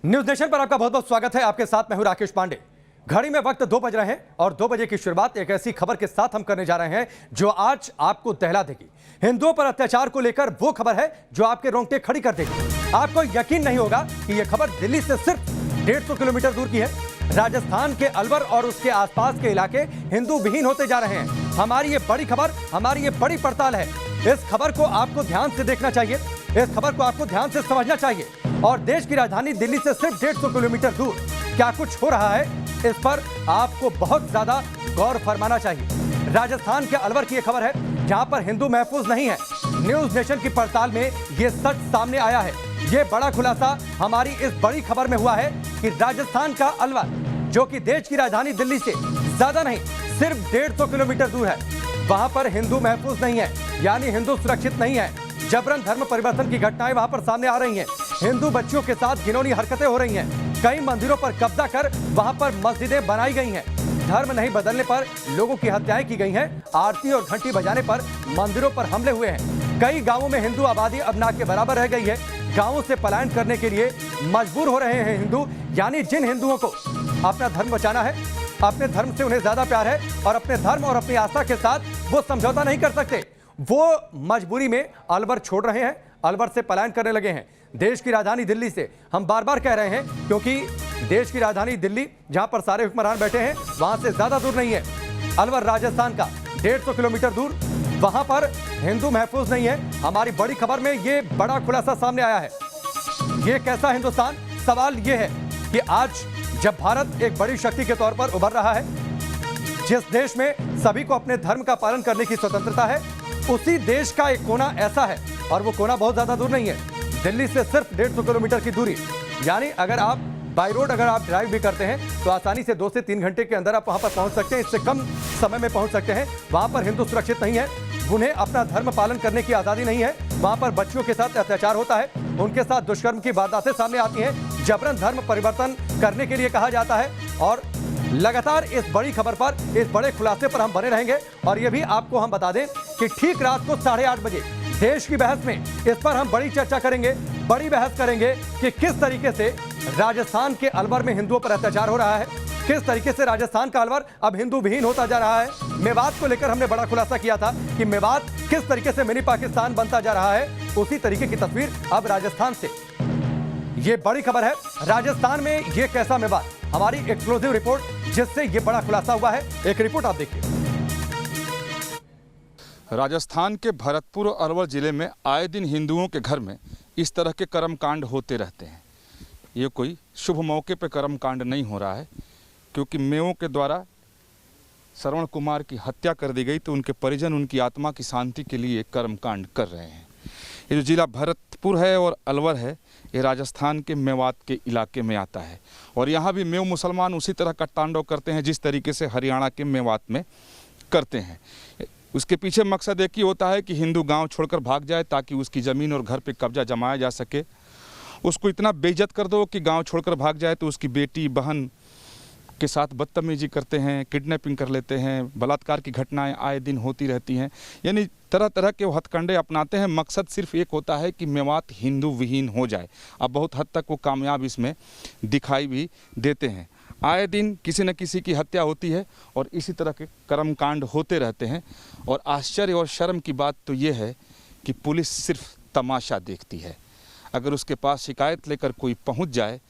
News nation पर आपका बहुत बहुत स्वागत है। आपके साथ मैं हूं राकेश पांडे। घड़ी में वक्त 2 बज रहे हैं और 2 बजे की शुरुआत एक ऐसी खबर के साथ हम करने जा रहे हैं जो आज आपको दहला देगी। हिंदुओं पर अत्याचार को लेकर वो खबर है जो आपके रोंगटे खड़ी कर देगी। आपको यकीन नहीं होगा कि यह खबर दिल्ली से सिर्फ 150 किलोमीटर दूर की है। राजस्थान के अलवर और उसके आसपास के इलाके हिंदू विहीन होते जा रहे हैं। हमारी ये बड़ी खबर, हमारी ये बड़ी पड़ताल है। इस खबर को आपको ध्यान से देखना चाहिए, इस खबर को आपको ध्यान से समझना चाहिए। और देश की राजधानी दिल्ली से सिर्फ 150 किलोमीटर दूर क्या कुछ हो रहा है, इस पर आपको बहुत ज्यादा गौर फरमाना चाहिए। राजस्थान के अलवर की यह खबर है जहां पर हिंदू महफूज नहीं है। न्यूज नेशन की पड़ताल में यह सच सामने आया है। यह बड़ा खुलासा हमारी इस बड़ी खबर में हुआ है कि राजस्थान का अलवर, जो कि देश की राजधानी दिल्ली से ज्यादा नहीं सिर्फ 150 किलोमीटर दूर है, वहां पर हिंदू महफूज नहीं है, यानी हिंदू सुरक्षित नहीं है। जबरन धर्म परिवर्तन की घटनाएं वहां पर सामने आ रही हैं। हिंदू बच्चियों के साथ घिनौनी हरकतें हो रही हैं। कई मंदिरों पर कब्जा कर वहां पर मस्जिदें बनाई गई हैं। धर्म नहीं बदलने पर लोगों की हत्याएं की गई हैं। आरती और घंटी बजाने पर मंदिरों पर हमले हुए हैं। कई गांवों में हिंदू आबादी अब ना के बराबर रह गई है। गांवों से पलायन करने के लिए मजबूर हो रहे हैं हिंदू, यानी जिन हिंदुओं को अपना धर्म बचाना है, अपने धर्म से उन्हें ज्यादा प्यार है और अपने धर्म और अपनी आस्था के साथ वो समझौता नहीं कर सकते, वो मजबूरी में अलवर छोड़ रहे हैं, अलवर से पलायन करने लगे हैं। देश की राजधानी दिल्ली से हम बार बार कह रहे हैं, क्योंकि देश की राजधानी दिल्ली जहां पर सारे हुक्मरान बैठे हैं वहां से ज्यादा दूर नहीं है। अलवर राजस्थान का 150 किलोमीटर दूर, वहां पर हिंदू महफूज नहीं है। हमारी बड़ी खबर में यह बड़ा खुलासा सामने आया है। यह कैसा हिंदुस्तान? सवाल यह है कि आज जब भारत एक बड़ी शक्ति के तौर पर उभर रहा है, जिस देश में सभी को अपने धर्म का पालन करने की स्वतंत्रता है, उसी देश का एक कोना ऐसा है, और वो कोना बहुत ज्यादा दूर नहीं है, दिल्ली से सिर्फ 150 किलोमीटर की दूरी। यानी अगर आप बाय रोड अगर आप ड्राइव भी करते हैं तो आसानी से 2 से 3 घंटे के अंदर आप वहां पर पहुंच सकते हैं, इससे कम समय में पहुंच सकते हैं। वहां पर हिंदू सुरक्षित नहीं है, उन्हें अपना धर्म पालन करने की आजादी नहीं है। वहां पर बच्चियों के साथ अत्याचार होता है, उनके साथ दुष्कर्म की वारदातें सामने आती हैं, जबरन धर्म परिवर्तन करने के लिए कहा जाता है। और लगातार इस बड़ी खबर पर, इस बड़े खुलासे पर हम बने रहेंगे। और यह भी आपको हम बता दें कि ठीक रात को 8:30 बजे देश की बहस में इस पर हम बड़ी चर्चा करेंगे, बड़ी बहस करेंगे कि किस तरीके से राजस्थान के अलवर में हिंदुओं पर अत्याचार हो रहा है, किस तरीके से राजस्थान का अलवर अब हिंदू विहीन होता जा रहा है। मेवात को लेकर हमने बड़ा खुलासा किया था कि मेवात किस तरीके से मिनी पाकिस्तान बनता जा रहा है, उसी तरीके की तस्वीर अब राजस्थान से। यह बड़ी खबर है, राजस्थान में यह कैसा मेवात, हमारी एक्सक्लूसिव रिपोर्ट जिससे यह बड़ा खुलासा हुआ है। एक रिपोर्ट आप देखिए। राजस्थान के भरतपुर और अलवर जिले में आए दिन हिंदुओं के घर में इस तरह के कर्मकांड होते रहते हैं। ये कोई शुभ मौके पर कर्मकांड नहीं हो रहा है, क्योंकि मेवों के द्वारा श्रवण कुमार की हत्या कर दी गई तो उनके परिजन उनकी आत्मा की शांति के लिए कर्मकांड कर रहे हैं। ये जो जिला भरतपुर है और अलवर है, ये राजस्थान के मेवात के इलाके में आता है। और यहाँ भी मेव मुसलमान उसी तरह का तांडव करते हैं जिस तरीके से हरियाणा के मेवात में करते हैं। उसके पीछे मकसद एक ही होता है कि हिंदू गांव छोड़कर भाग जाए ताकि उसकी ज़मीन और घर पे कब्जा जमाया जा सके। उसको इतना बेइज्जत कर दो कि गांव छोड़कर भाग जाए तो उसकी बेटी बहन के साथ बदतमीजी करते हैं, किडनैपिंग कर लेते हैं, बलात्कार की घटनाएं आए दिन होती रहती हैं। यानी तरह तरह के वो हथकंडे अपनाते हैं। मकसद सिर्फ एक होता है कि मेवात हिंदू विहीन हो जाए। अब बहुत हद तक वो कामयाब इसमें दिखाई भी देते हैं। आए दिन किसी न किसी की हत्या होती है और इसी तरह के कर्मकांड होते रहते हैं। और आश्चर्य और शर्म की बात तो ये है कि पुलिस सिर्फ तमाशा देखती है। अगर उसके पास शिकायत लेकर कोई पहुंच जाए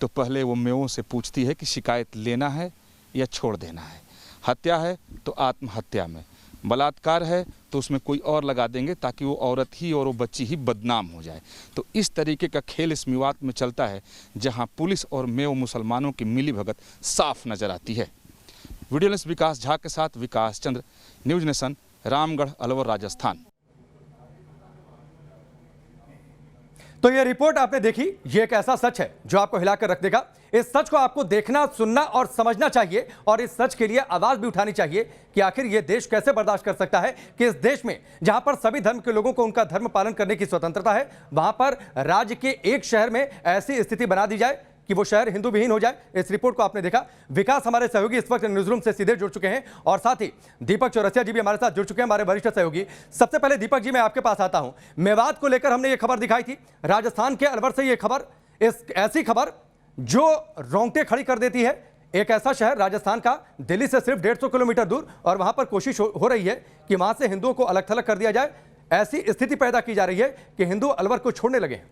तो पहले वो मेवों से पूछती है कि शिकायत लेना है या छोड़ देना है। हत्या है तो आत्महत्या में, बलात्कार है तो उसमें कोई और लगा देंगे ताकि वो औरत ही और वो बच्ची ही बदनाम हो जाए। तो इस तरीके का खेल इस मेवात में चलता है, जहां पुलिस और मेव मुसलमानों की मिलीभगत साफ नजर आती है। वीडियो जर्नलिस्ट विकास झा के साथ विकास चंद्र, न्यूज नेशन, रामगढ़, अलवर, राजस्थान। तो ये रिपोर्ट आपने देखी, ये एक ऐसा सच है जो आपको हिलाकर रख देगा। इस सच को आपको देखना, सुनना और समझना चाहिए, और इस सच के लिए आवाज भी उठानी चाहिए कि आखिर ये देश कैसे बर्दाश्त कर सकता है कि इस देश में जहां पर सभी धर्म के लोगों को उनका धर्म पालन करने की स्वतंत्रता है, वहां पर राज्य के एक शहर में ऐसी स्थिति बना दी जाए कि वो शहर हिंदू विहीन हो जाए। इस रिपोर्ट को आपने देखा। विकास हमारे सहयोगी इस वक्त न्यूज रूम से सीधे जुड़ चुके हैं, और साथ ही दीपक चौरसिया जी भी हमारे साथ जुड़ चुके हैं, हमारे वरिष्ठ सहयोगी। सबसे पहले दीपक जी, मैं आपके पास आता हूं। मेवात को लेकर हमने ये खबर दिखाई थी, राजस्थान के अलवर से ये खबर, इस ऐसी खबर जो रोंगटे खड़ी कर देती है। एक ऐसा शहर राजस्थान का, दिल्ली से सिर्फ 150 किलोमीटर दूर, और वहां पर कोशिश हो रही है कि वहां से हिंदुओं को अलग थलग कर दिया जाए। ऐसी स्थिति पैदा की जा रही है कि हिंदू अलवर को छोड़ने लगे हैं।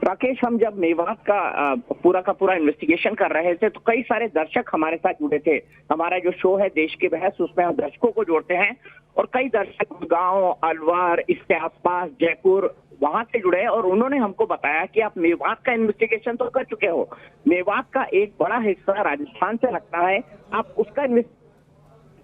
राकेश, हम जब मेवात का पूरा इन्वेस्टिगेशन कर रहे थे तो कई सारे दर्शक हमारे साथ जुड़े थे। हमारा जो शो है देश की बहस, उसमें हम दर्शकों को जोड़ते हैं और कई दर्शक गांव, अलवर, इसके आसपास, जयपुर, वहां से जुड़े और उन्होंने हमको बताया कि आप मेवात का इन्वेस्टिगेशन तो कर चुके हो, मेवात का एक बड़ा हिस्सा राजस्थान से लगता है, आप उसका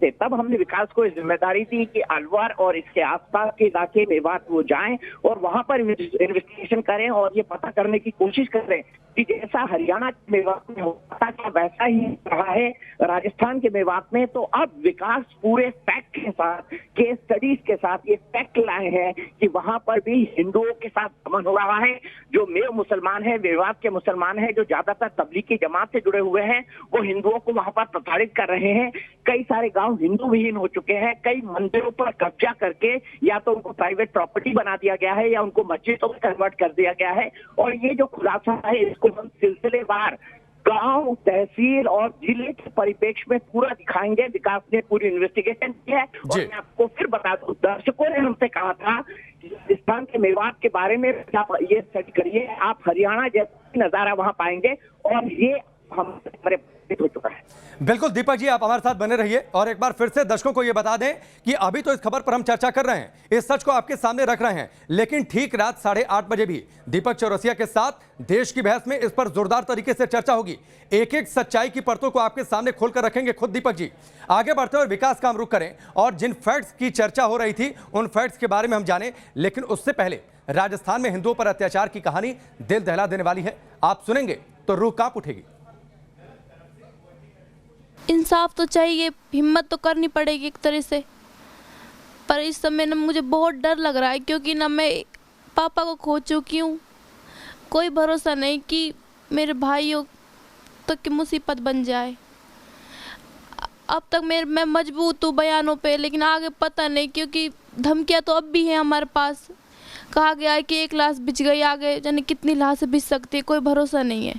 तब हमने विकास को जिम्मेदारी दी कि अलवर और इसके आसपास के इलाके मेवात वो जाएं और वहां पर इन्वेस्टिगेशन करें और ये पता करने की कोशिश करें कि जैसा हरियाणा के मेवात में होता था वैसा ही रहा है राजस्थान के मेवात में। तो अब विकास पूरे फैक्ट के साथ, केस स्टडीज के साथ ये फैक्ट लाए हैं कि वहां पर भी हिंदुओं के साथ दमन हो रहा है। जो मेव मुसलमान है, मेवात के मुसलमान है, जो ज्यादातर तबलीगी जमात से जुड़े हुए हैं, वो हिंदुओं को वहां पर प्रताड़ित कर रहे हैं। कई सारे गांव हिंदू विहीन हो चुके हैं, कई मंदिरों पर कब्जा करके या तो उनको प्राइवेट प्रॉपर्टी बना दिया गया है या उनको मस्जिदों में कन्वर्ट कर दिया गया है। और ये जो खुलासा है इसको हम सिलसिलेवार गांव, तहसील और जिले के परिप्रेक्ष्य में पूरा दिखाएंगे। विकास ने पूरी इन्वेस्टिगेशन की है और मैं आपको फिर बता दूं, दर्शकों ने हमसे कहा था कि राजस्थान के मेवात के बारे में आप ये स्टडी करिए, आप हरियाणा जैसा नजारा वहां पाएंगे और ये हमारे हो चुका है। बिल्कुल दीपक जी, आप हमारे साथ बने रहिए और एक बार फिर से दर्शकों को यह बता दें कि अभी तो इस खबर पर हम चर्चा कर रहे हैं, इस सच को आपके सामने रख रहे हैं, लेकिन ठीक रात 8:30 बजे भी दीपक चौरसिया के साथ देश की बहस में इस पर जोरदार तरीके से चर्चा होगी। एक एक सच्चाई की परतों को आपके सामने खोलकर रखेंगे खुद दीपक जी। आगे बढ़ते हुए विकास का हम रुख करें और जिन फैक्ट्स की चर्चा हो रही थी उन फैक्ट्स के बारे में हम जाने, लेकिन उससे पहले राजस्थान में हिंदुओं पर अत्याचार की कहानी दिल दहला देने वाली है। आप सुनेंगे तो रूह कांप उठेगी। इंसाफ तो चाहिए, हिम्मत तो करनी पड़ेगी एक तरह से, पर इस समय ना मुझे बहुत डर लग रहा है क्योंकि ना मैं पापा को खो चुकी हूँ। कोई भरोसा नहीं कि मेरे भाइयों तक की मुसीबत बन जाए। अब तक मैं मजबूत हूँ बयानों पे, लेकिन आगे पता नहीं क्योंकि धमकियाँ तो अब भी हैं हमारे पास। कहा गया है कि एक लाश बिछ गई, आगे जाने कितनी लाशें बिछ सकती है, कोई भरोसा नहीं है।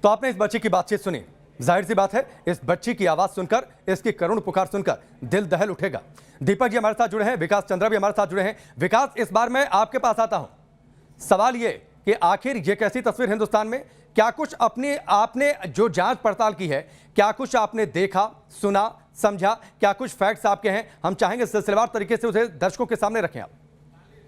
तो आपने इस बच्चे की बातचीत सुनी, जाहिर सी बात है इस बच्ची की आवाज सुनकर, इसकी करुण पुकार सुनकर दिल दहल उठेगा। दीपक जी हमारे साथ जुड़े हैं, विकास चंद्रा भी हमारे साथ जुड़े हैं। विकास, इस बार मैं आपके पास आता हूं, सवाल ये कि आखिर ये कैसी तस्वीर हिंदुस्तान में, क्या कुछ अपने आपने जो जांच पड़ताल की है, क्या कुछ आपने देखा, सुना, समझा, क्या कुछ फैक्ट्स आपके हैं? हम चाहेंगे सिलसिलेवार तरीके से उसे दर्शकों के सामने रखें आप।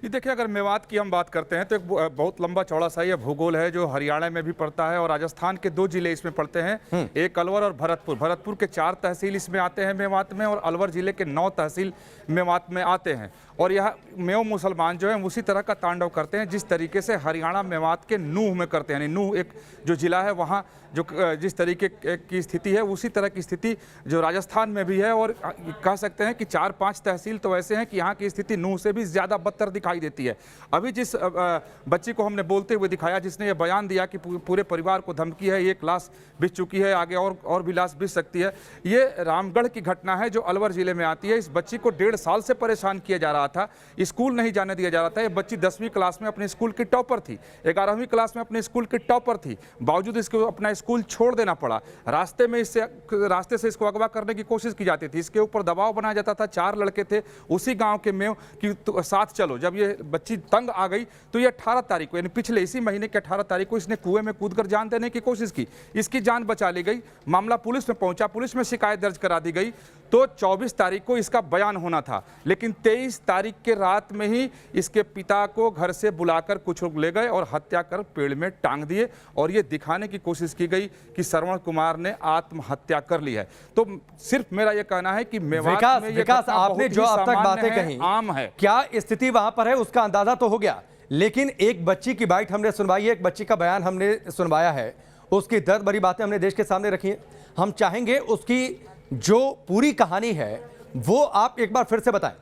ये देखिए, अगर मेवात की हम बात करते हैं तो एक बहुत लंबा चौड़ा सा ये भूगोल है जो हरियाणा में भी पड़ता है और राजस्थान के 2 जिले इसमें पड़ते हैं, एक अलवर और भरतपुर। भरतपुर के 4 तहसील इसमें आते हैं मेवात में और अलवर जिले के 9 तहसील मेवात में आते हैं। और यह मेव मुसलमान जो हैं उसी तरह का तांडव करते हैं जिस तरीके से हरियाणा मेवात के नूह में करते हैं। यानी नूह एक जो जिला है वहाँ जो जिस तरीके की स्थिति है उसी तरह की स्थिति जो राजस्थान में भी है। और कह सकते हैं कि 4-5 तहसील तो ऐसे हैं कि यहाँ की स्थिति नूह से भी ज़्यादा बदतर दिखाई देती है। अभी जिस बच्ची को हमने बोलते हुए दिखाया, जिसने ये बयान दिया कि पूरे परिवार को धमकी है, एक लाश बिछ चुकी है, आगे और भी लाश बिछ सकती है, ये रामगढ़ की घटना है जो अलवर जिले में आती है। इस बच्ची को 1.5 साल से परेशान किया जा रहा था, स्कूल नहीं जाने दिया जा रहा था। ये बच्ची 10वीं क्लास में अपने स्कूल की टॉपर थी, 11वीं क्लास में अपने स्कूल की टॉपर थी, बावजूद इसको अपना स्कूल छोड़ देना पड़ा। रास्ते से इसको अगवा करने की कोशिश की जाती थी, इसके ऊपर दबाव बनाया जाता था। 4 लड़के थे उसी गांव के में कि साथ चलो। जब ये बच्ची तंग आ गई तो ये 18 तारीख को, यानी पिछले इसी महीने के 18 तारीख को इसने कुएं में कूदकर जान देने की कोशिश की। इसकी जान बचा ली गई, मामला पुलिस में पहुंचा, पुलिस में शिकायत दर्ज करा दी गई। तो 24 तारीख को इसका बयान होना था, लेकिन 23 तारीख के रात में ही इसके पिता को घर से बुलाकर कुछ लोग ले गए और हत्या कर पेड़ में टांग दिए। और ये दिखाने की कोशिश की गई कि श्रवण कुमार ने आत्महत्या कर ली है। तो सिर्फ मेरा ये कहना है कि मेवात में विकास आपने जो अब तक बातें कही आम है, क्या स्थिति वहां पर है उसका अंदाजा तो हो गया, लेकिन एक बच्ची की बाइट हमने सुनवाई है, एक बच्ची का बयान हमने सुनवाया है, उसकी दर्द भरी बातें हमने देश के सामने रखी हैं। हम चाहेंगे उसकी जो पूरी कहानी है वो आप एक बार फिर से बताएं।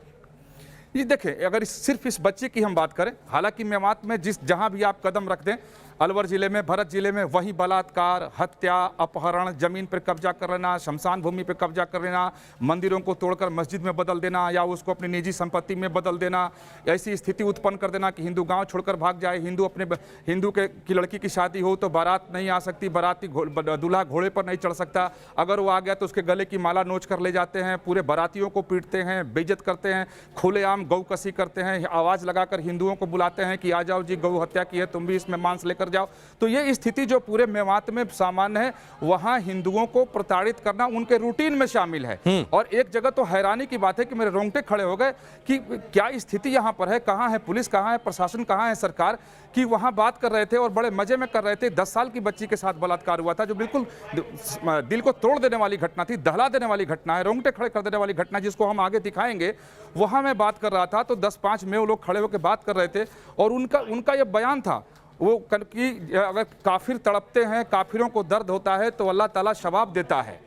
ये देखें, अगर सिर्फ इस बच्चे की हम बात करें, हालांकि मेवात में जहां भी आप कदम रख दें, अलवर जिले में, भरत जिले में वही बलात्कार, हत्या, अपहरण, जमीन पर कब्जा कर लेना, शमशान भूमि पर कब्जा कर लेना, मंदिरों को तोड़कर मस्जिद में बदल देना या उसको अपनी निजी संपत्ति में बदल देना, ऐसी स्थिति उत्पन्न कर देना कि हिंदू गांव छोड़कर भाग जाए। हिंदू की लड़की की शादी हो तो बारात नहीं आ सकती, बाराती दूल्हा घोड़े पर नहीं चढ़ सकता, अगर वो आ गया तो उसके गले की माला नोच कर ले जाते हैं, पूरे बारातियों को पीटते हैं, बेइज्जत करते हैं, खुलेआम गौ कसी करते हैं, आवाज़ लगाकर हिंदुओं को बुलाते हैं कि आ जाओ जी, गौ हत्या की है, तुम भी इसमें मांस लेकर जाओ। तो ये स्थिति जो पूरे मेवात में सामान्य है, वहां हिंदुओं को प्रताड़ित करना उनके रूटीन में शामिल है। और एक जगह तो हैरानी की बात है कि मेरे रोंगटे खड़े हो गए कि क्या स्थिति यहां पर है, कहां है पुलिस, कहां है प्रशासन, कहां है सरकार, कि वहां बात कर रहे थे और बड़े मजे में कर रहे थे। 10 साल की बच्ची के साथ बलात्कार हुआ था, जो बिल्कुल दिल को तोड़ देने वाली घटना थी, दहला देने वाली घटना है, रोंगटे खड़े कर देने वाली घटना, जिसको हम आगे दिखाएंगे। वहां मैं बात कर रहा था तो 10-5 में वो लोग खड़े होकर बात कर रहे थे और उनका ये बयान था वो कि अगर काफिर तड़पते हैं, काफिरों को दर्द होता है तो अल्लाह ताला शबाब देता है।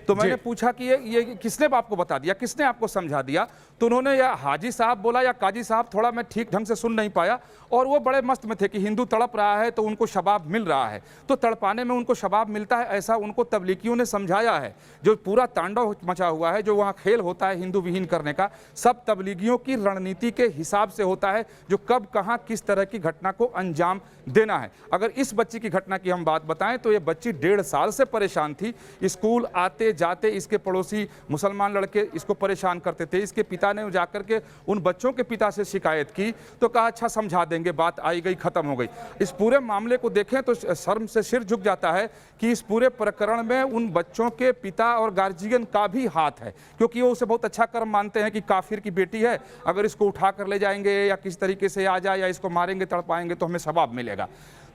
तो मैंने पूछा कि ये किसने आपको बता दिया, किसने आपको समझा दिया? तो उन्होंने या हाजी साहब बोला या काजी साहब, थोड़ा मैं ठीक ढंग से सुन नहीं पाया, और वो बड़े मस्त में थे कि हिंदू तड़प रहा है तो उनको शबाब मिल रहा है, तो तड़पाने में उनको शबाब मिलता है, ऐसा उनको तबलीगियों ने समझाया है। जो पूरा तांडव मचा हुआ है, जो वहाँ खेल होता है हिंदू विहीन करने का, सब तबलीगियों की रणनीति के हिसाब से होता है, जो कब कहाँ किस तरह की घटना को अंजाम देना है। अगर इस बच्ची की घटना की हम बात बताएं तो ये बच्ची 1.5 साल से परेशान थी। स्कूल आते जाते इसके पड़ोसी मुसलमान लड़के इसको परेशान करते थे। इसके पिता ने जाकर के उन बच्चों के पिता से शिकायत की तो कहा अच्छा समझा देंगे, बात आई गई, खत्म हो गई। इस पूरे मामले को देखें तो शर्म से सिर झुक जाता है कि इस पूरे प्रकरण में उन बच्चों के पिता और गार्जियन का भी हाथ है, क्योंकि वो उसे बहुत अच्छा कर्म मानते हैं कि काफिर की बेटी है, अगर इसको उठा कर ले जाएंगे या किस तरीके से आ जाए या इसको मारेंगे तड़पाएंगे तो हमें सवाब मिलेगा।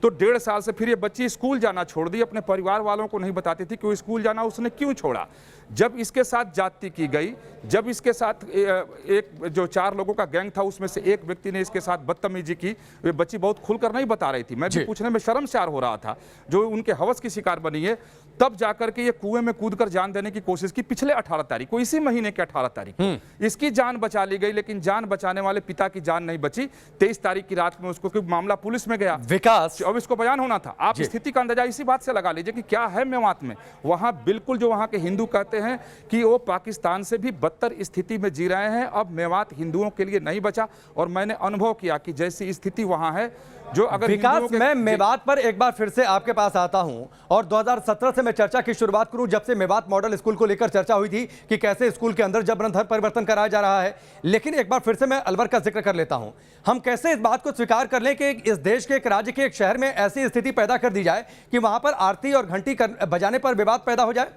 तो 1.5 साल से फिर ये बच्ची स्कूल जाना छोड़ दी, अपने परिवार वालों को नहीं बताती थी कि वो स्कूल जाना उसने क्यों छोड़ा। जब इसके साथ जाति की गई, जब इसके साथ एक जो 4 लोगों का गैंग था उसमें से एक व्यक्ति ने इसके साथ बदतमीजी की, वे बच्ची बहुत खुलकर नहीं बता रही थी, मैं भी पूछने में शर्मसार हो रहा था, जो उनके हवस की शिकार बनी है। तब जाकर के ये कुएं में कूदकर जान देने की कोशिश की। पिछले 18 तारीख को, इसी महीने के 18 तारीख को इसकी जान बचा ली गई, लेकिन जान बचाने वाले पिता की जान नहीं बची। 23 तारीख की रात में उसको मामला पुलिस में गया, विकास, अब इसको बयान होना था। आप स्थिति का अंदाजा इसी बात से लगा लीजिए कि क्या है मेवात में। वहां बिल्कुल जो वहां के हिंदू कहते हैं कि वो पाकिस्तान से भी बदतर स्थिति में जी रहे हैं। अब मेवात हिंदुओं के लिए नहीं बचा, और मैंने अनुभव किया कि जैसी स्थिति वहां है, जो अगर विकास, मैं मेवात पर एक बार फिर से आपके पास आता हूं और 2017 से मैं चर्चा की शुरुआत करूं, जब से मेवात मॉडल स्कूल को लेकर चर्चा हुई थी कि कैसे स्कूल के अंदर जबरन धर्म परिवर्तन कराया जा रहा है। लेकिन एक बार फिर से मैं अलवर का जिक्र कर लेता हूं। हम कैसे इस बात को स्वीकार कर लें कि इस देश के एक राज्य के एक शहर में ऐसी स्थिति पैदा कर दी जाए कि वहां पर आरती और घंटी बजाने पर विवाद पैदा हो जाए,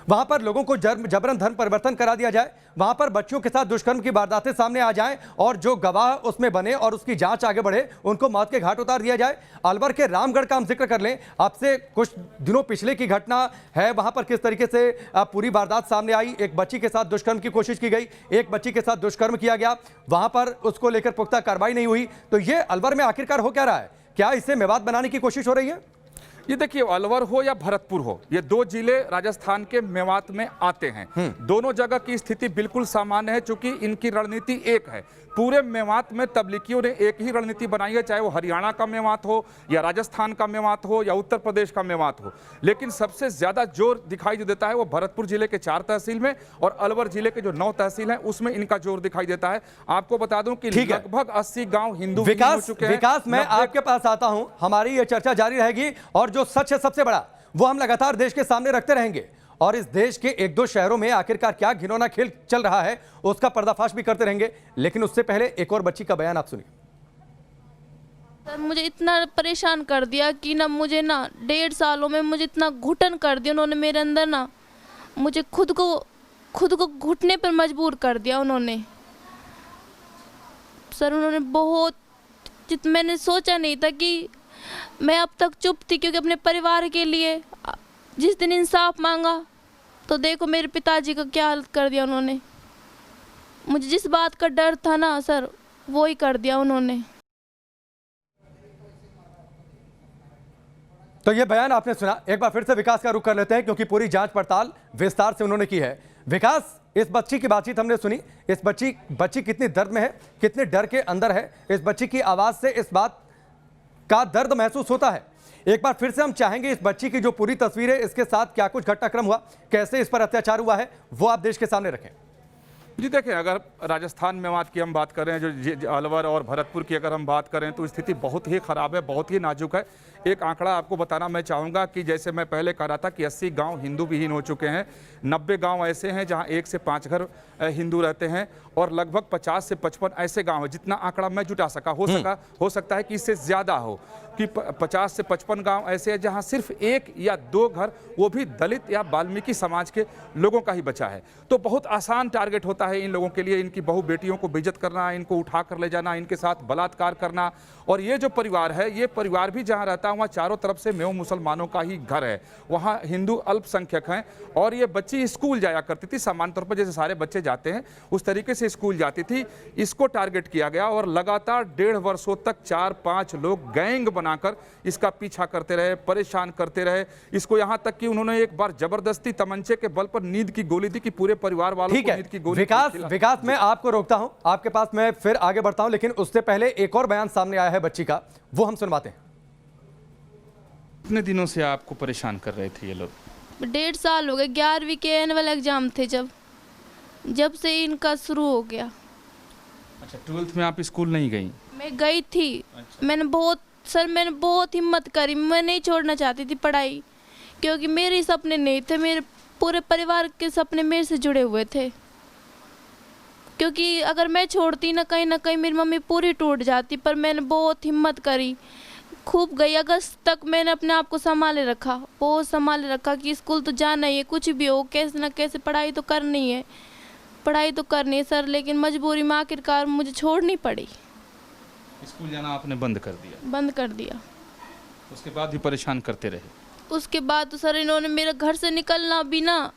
वहां पर लोगों को जबरन धर्म परिवर्तन करा दिया जाए, वहां पर बच्चों के साथ दुष्कर्म की वारदातें सामने आ जाएं और जो गवाह उसमें बने और उसकी जांच आगे बढ़े उनको मौत के घाट उतार दिया जाए। अलवर के रामगढ़ का हम जिक्र कर लें, आपसे कुछ दिनों पिछले की घटना है, वहां पर किस तरीके से पूरी वारदात सामने आई। एक बच्ची के साथ दुष्कर्म की कोशिश की गई, एक बच्ची के साथ दुष्कर्म किया गया, वहां पर उसको लेकर पुख्ता कार्रवाई नहीं हुई। तो ये अलवर में आखिरकार हो क्या रहा है? क्या इससे मेवात बनाने की कोशिश हो रही है? ये देखिए, अलवर हो या भरतपुर हो, ये 2 जिले राजस्थान के मेवात में आते हैं। दोनों जगह की स्थिति बिल्कुल सामान्य है, क्योंकि इनकी रणनीति एक है। पूरे मेवात में तबलीगियों ने एक ही रणनीति बनाई है, चाहे वो हरियाणा का मेवात हो या राजस्थान का मेवात हो या उत्तर प्रदेश का मेवात हो। लेकिन सबसे ज्यादा जोर दिखाई जो देता है वो भरतपुर जिले के 4 तहसील में और अलवर जिले के जो 9 तहसील हैं उसमें इनका जोर दिखाई देता है। आपको बता दूं कि लगभग 80 गांव हिंदू हो चुके हैं। विकास, मैं आपके पास आता हूं, हमारी ये चर्चा जारी रहेगी और जो सच है सबसे बड़ा वो हम लगातार देश के सामने रखते रहेंगे, और इस देश के 1-2 शहरों में आखिरकार क्या घिनौना खेल चल रहा है उसका पर्दाफाश भी करते रहेंगे। लेकिन उससे पहले एक और बच्ची का बयान आप सुनिए। सर, मुझे इतना परेशान कर दिया कि ना मुझे ना 1.5 सालों में मुझे इतना घुटन कर दिया उन्होंने मेरे अंदर, ना मुझे खुद को घुटने पर मजबूर कर दिया उन्होंने। सर, उन्होंने बहुत, मैंने सोचा नहीं था कि मैं अब तक चुप थी, क्योंकि अपने परिवार के लिए जिस दिन इंसाफ मांगा तो देखो मेरे पिताजी का क्या हालत कर दिया उन्होंने। मुझे जिस बात का डर था ना सर, वो ही कर दिया उन्होंने। तो ये बयान आपने सुना। एक बार फिर से विकास का रुख कर लेते हैं, क्योंकि पूरी जांच पड़ताल विस्तार से उन्होंने की है। विकास, इस बच्ची की बातचीत हमने सुनी। इस बच्ची कितनी दर्द में है, कितने डर के अंदर है। इस बच्ची की आवाज से इस बात का दर्द महसूस होता है। एक बार फिर से हम चाहेंगे इस बच्ची की जो पूरी तस्वीर है, इसके साथ क्या कुछ घटनाक्रम हुआ, कैसे इस पर अत्याचार हुआ है, वो आप देश के सामने रखें। जी देखिए, अगर राजस्थान मेवात की हम बात करें, जो अलवर और भरतपुर की अगर हम बात करें, तो स्थिति बहुत ही ख़राब है, बहुत ही नाजुक है। एक आंकड़ा आपको बताना मैं चाहूँगा कि जैसे मैं पहले कह रहा था कि 80 गांव हिंदू विहीन हो चुके हैं, 90 गांव ऐसे हैं जहां 1 से 5 घर हिंदू रहते हैं, और लगभग 50 से 55 ऐसे गांव हैं। जितना आंकड़ा मैं जुटा सका, हो सकता है कि इससे ज़्यादा हो, कि 50 से 55 गांव ऐसे हैं जहां सिर्फ 1 या 2 घर, वो भी दलित या वाल्मीकि समाज के लोगों का ही बचा है। तो बहुत आसान टारगेट होता है इन लोगों के लिए, इनकी बहु बेटियों को बेइज्जत करना, इनको उठा कर ले जाना, इनके साथ बलात्कार करना। और ये जो परिवार है, ये परिवार भी जहाँ रहता है वहाँ चारों तरफ से मेव मुसलमानों का ही घर है, वहाँ हिंदू अल्पसंख्यक हैं। और ये बच्ची स्कूल जाया करती थी, सामान्य तौर पर जैसे सारे बच्चे जाते हैं उस तरीके से स्कूल जाती थी। इसको टारगेट किया गया और लगातार 1.5 वर्षों तक 4-5 लोग गैंग बनाकर इसका पीछा करते रहे, परेशान करते रहे इसको, यहाँ तक कि उन्होंने एक बार जबरदस्ती तमंचे के बल पर नींद की गोली दी कि पूरे परिवार वालों को नींद की गोली। विकास, मैं आपको रोकता हूं, आपके पास मैं फिर आगे बढ़ता हूं, लेकिन उससे पहले एक और बयान सामने आया है बच्ची का, वो हम सुनवाते हैं। कितने दिनों से आपको परेशान कर रहे थे ये लोग? 1.5 साल हो गए। 11वीं के एनुअल एग्जाम थे जब से इनका शुरू हो गया। अच्छा, 12th में आप स्कूल नहीं गई? मैं गई थी। अच्छा। मैंने बहुत हिम्मत करी, मैं नहीं छोड़ना चाहती थी पढ़ाई, क्योंकि मेरे सपने नहीं थे, मेरे पूरे परिवार के सपने मेरे से जुड़े हुए थे। क्योंकि अगर मैं छोड़ती ना कहीं मेरी मम्मी पूरी टूट जाती, पर मैंने बहुत हिम्मत करी, खूब गई। अगस्त तक मैंने अपने आप को संभाले रखा, बहुत संभाले रखा कि स्कूल तो जाना ही है, कुछ भी हो कैसे ना कैसे पढ़ाई तो करनी है, पढ़ाई तो करनी है सर। लेकिन मजबूरी में आखिरकार मुझे छोड़नी पड़ी। स्कूल जाना आपने बंद कर दिया? बंद कर दिया। उसके बाद भी परेशान करते रहे? उसके बाद तो सर इन्होंने मेरे घर से निकलना भी ना,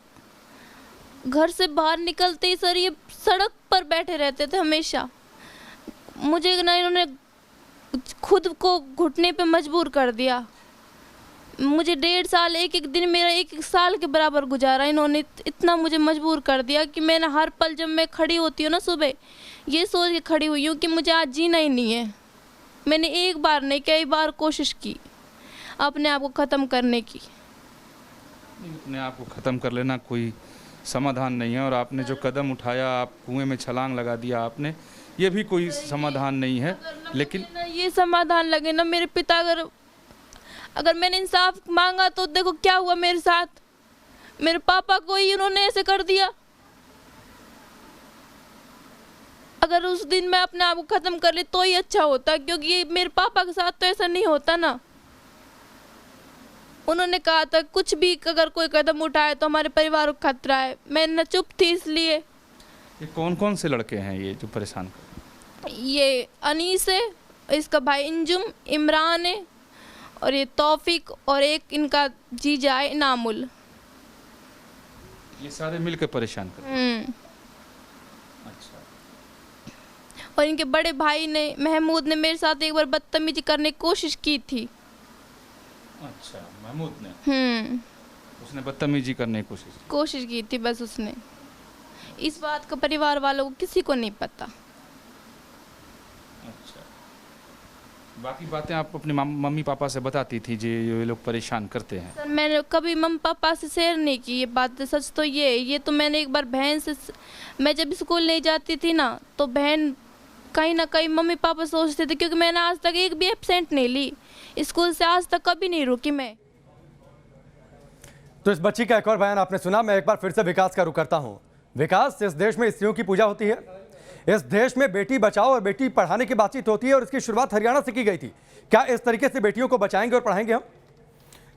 घर से बाहर निकलते ही सर ये सड़क पर बैठे रहते थे हमेशा। मुझे ना इन्होंने खुद को घुटने पे मजबूर कर दिया। मुझे 1.5 साल, एक दिन मेरा 1 साल के बराबर गुजारा इन्होंने। इतना मुझे मजबूर कर दिया कि मैंने हर पल जब मैं खड़ी होती हूँ ना सुबह, ये सोच के खड़ी हुई हूँ कि मुझे आज जीना ही नहीं है। मैंने एक बार नहीं कई बार कोशिश की अपने आप को ख़त्म करने की। अपने आप को ख़त्म कर लेना कोई समाधान नहीं है, और आपने जो कदम उठाया, आप कुएं में छलांग लगा दिया आपने, ये भी कोई समाधान नहीं है। लेकिन ये समाधान लगे ना, मेरे पिता अगर मैंने इंसाफ मांगा तो देखो क्या हुआ मेरे साथ। मेरे पापा को ही उन्होंने ऐसे कर दिया। अगर उस दिन मैं अपने आप को ख़त्म कर ले तो ही अच्छा होता, क्योंकि मेरे पापा के साथ तो ऐसा नहीं होता ना। उन्होंने कहा था कुछ भी अगर कोई कदम उठाए तो हमारे परिवार को खतरा है। मैं न चुप थी इसलिए। ये कौन कौन से लड़के हैं ये जो परेशान कर? ये अनीस है, इसका भाई इंजुम, इमरान है, और ये तौफीक, और एक इनका जीजा है नामुल। ये सारे मिलकर परेशान कर? अच्छा। और इनके बड़े भाई ने, महमूद ने, मेरे साथ एक बार बदतमीजी करने की कोशिश की थी। अच्छा, महमूद ने? उसने बदतमीजी करने की कोशिश की थी बस उसने। इस बात का परिवार वालों को किसी को नहीं पता। अच्छा, बाकी बातें आप अपने मम्मी पापा से बताती थी जो ये लोग परेशान करते हैं? सर मैंने कभी मम्मी पापा से शेयर नहीं की ये बात। सच तो ये तो मैंने एक बार बहन से, मैं जब स्कूल नहीं जाती थी ना, तो बहन कहीं ना कहीं मम्मी पापा सोचते थे, क्योंकि मैंने आज तक एक भी एब्सेंट नहीं ली स्कूल से, आज तक कभी नहीं रुकी मैं। तो इस बच्ची का एक और बयान आपने सुना। मैं एक बार फिर से विकास का रुख करता हूं। विकास, इस देश में स्त्रियों की पूजा होती है, इस देश में बेटी बचाओ और बेटी पढ़ाने की बातचीत होती है, और इसकी शुरुआत हरियाणा से की गई थी। क्या इस तरीके से बेटियों को बचाएंगे और पढ़ाएंगे हम?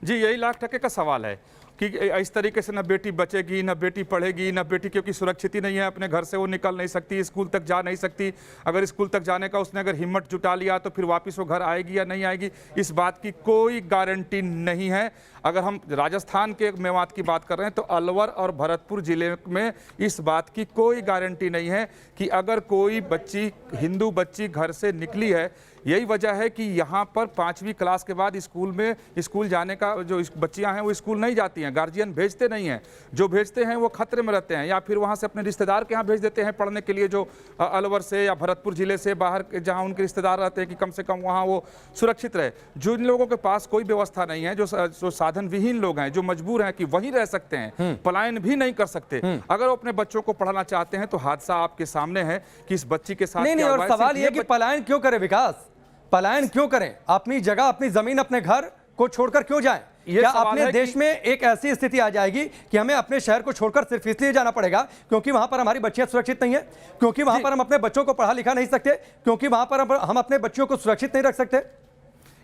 जी, यही लाख टके का सवाल है कि इस तरीके से न बेटी बचेगी, न बेटी पढ़ेगी, न बेटी, क्योंकि सुरक्षित ही नहीं है, अपने घर से वो निकल नहीं सकती, स्कूल तक जा नहीं सकती। अगर स्कूल तक जाने का उसने अगर हिम्मत जुटा लिया तो फिर वापस वो घर आएगी या नहीं आएगी, इस बात की कोई गारंटी नहीं है। अगर हम राजस्थान के मेवात की बात कर रहे हैं तो अलवर और भरतपुर जिले में इस बात की कोई गारंटी नहीं है कि अगर कोई बच्ची, हिंदू बच्ची घर से निकली है यही वजह है कि यहाँ पर 5वीं क्लास के बाद स्कूल जाने का जो बच्चियाँ हैं वो स्कूल नहीं जाती हैं, गार्जियन भेजते नहीं हैं, जो भेजते हैं वो खतरे में रहते हैं या फिर वहाँ से अपने रिश्तेदार के यहाँ भेज देते हैं पढ़ने के लिए, जो अलवर से या भरतपुर जिले से बाहर जहाँ उनके रिश्तेदार रहते हैं कि कम से कम वहाँ वो सुरक्षित रहे। जिन लोगों के पास कोई व्यवस्था नहीं है, जो साधन विहीन लोग हैं, जो मजबूर हैं कि वहीं रह सकते हैं, पलायन भी नहीं कर सकते, अगर वो अपने बच्चों को पढ़ाना चाहते हैं तो हादसा आपके सामने है कि इस बच्ची के साथ नहीं, और सवाल यह कि पलायन क्यों करें विकास, पलायन क्यों करें, अपनी जगह, अपनी जमीन, अपने घर को छोड़कर क्यों जाएं? क्या अपने देश में एक ऐसी स्थिति आ जाएगी कि हमें अपने शहर को छोड़कर सिर्फ इसलिए जाना पड़ेगा क्योंकि वहां पर हमारी बच्चियां सुरक्षित नहीं है, क्योंकि वहां पर हम अपने बच्चों को पढ़ा लिखा नहीं सकते, क्योंकि वहां पर हम अपने बच्चों को सुरक्षित नहीं रख सकते?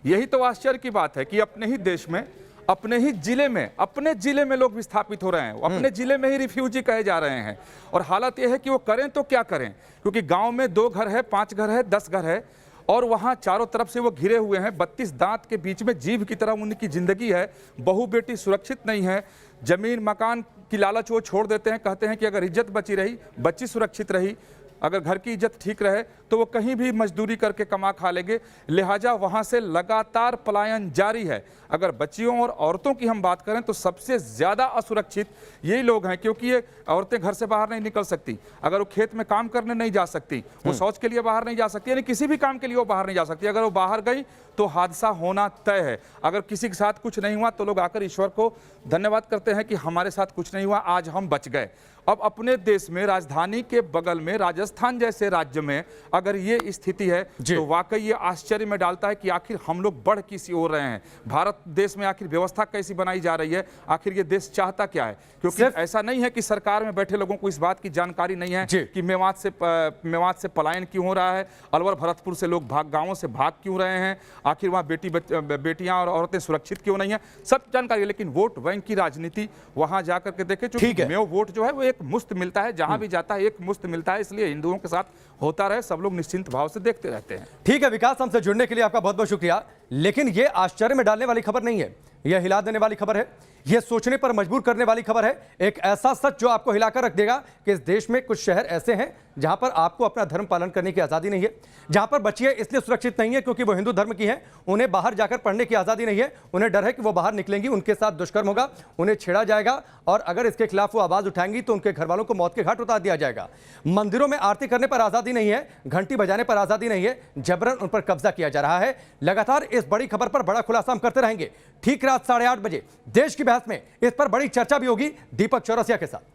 यही तो आश्चर्य की बात है कि अपने ही देश में, अपने ही जिले में, अपने जिले में लोग विस्थापित हो रहे हैं, अपने जिले में ही रिफ्यूजी कहे जा रहे हैं। और हालत यह है कि वो करें तो क्या करें, क्योंकि गांव में 2 घर है, 5 घर है, 10 घर है और वहां चारों तरफ से वो घिरे हुए हैं, 32 दांत के बीच में जीव की तरह उनकी जिंदगी है, बहू बेटी सुरक्षित नहीं है, जमीन मकान की लालच वो छोड़ देते हैं, कहते हैं कि अगर इज्जत बची रही, बच्ची सुरक्षित रही, अगर घर की इज्जत ठीक रहे तो वो कहीं भी मजदूरी करके कमा खा लेंगे, लिहाजा वहां से लगातार पलायन जारी है। अगर बच्चियों और औरतों की हम बात करें तो सबसे ज़्यादा असुरक्षित यही लोग हैं, क्योंकि ये औरतें घर से बाहर नहीं निकल सकती, अगर वो खेत में काम करने नहीं जा सकती, वो शौच के लिए बाहर नहीं जा सकती, यानी किसी भी काम के लिए वो बाहर नहीं जा सकती, अगर वो बाहर गई तो हादसा होना तय है। अगर किसी के साथ कुछ नहीं हुआ तो लोग आकर ईश्वर को धन्यवाद करते हैं कि हमारे साथ कुछ नहीं हुआ, आज हम बच गए। अब अपने देश में राजधानी के बगल में राजस्थान जैसे राज्य में अगर ये स्थिति है तो वाकई ये आश्चर्य में डालता है कि आखिर हम लोग बढ़ किस ओर रहे हैं, भारत देश में आखिर व्यवस्था कैसी बनाई जा रही है, आखिर ये देश चाहता क्या है। क्योंकि ऐसा नहीं है कि सरकार में बैठे लोगों को इस बात की जानकारी नहीं है कि मेवात से पलायन क्यों हो रहा है, अलवर भरतपुर से लोग गाँवों से भाग क्यों रहे हैं, आखिर वहाँ बेटियां और औरतें सुरक्षित क्यों नहीं है, सब जानकारी है। लेकिन वोट बैंक की राजनीति वहां जाकर के देखे, क्योंकि मेव वोट जो है वो एक मुफ्त मिलता है, जहां भी जाता है एक मुफ्त मिलता है, इसलिए हिंदुओं के साथ होता रहे, सब लोग निश्चिंत भाव से देखते रहते हैं। ठीक है विकास, हमसे जुड़ने के लिए आपका बहुत बहुत शुक्रिया। लेकिन यह आश्चर्य में डालने वाली खबर नहीं है, यह हिला देने वाली खबर है, यह सोचने पर मजबूर करने वाली खबर है, एक ऐसा सच जो आपको हिलाकर रख देगा कि इस देश में कुछ शहर ऐसे हैं जहां पर आपको अपना धर्म पालन करने की आज़ादी नहीं है, जहां पर बच्चियां इसलिए सुरक्षित नहीं है क्योंकि वो हिंदू धर्म की हैं, उन्हें बाहर जाकर पढ़ने की आज़ादी नहीं है, उन्हें डर है कि वो बाहर निकलेंगी, उनके साथ दुष्कर्म होगा, उन्हें छेड़ा जाएगा और अगर इसके खिलाफ वो आवाज़ उठाएंगी तो उनके घर वालों को मौत के घाट उतार दिया जाएगा। मंदिरों में आरती करने पर आज़ादी नहीं है, घंटी बजाने पर आज़ादी नहीं है, जबरन उन पर कब्जा किया जा रहा है। लगातार इस बड़ी खबर पर बड़ा खुलासा हम करते रहेंगे। ठीक रात 8:30 बजे देश की बहस में इस पर बड़ी चर्चा भी होगी दीपक चौरसिया के साथ।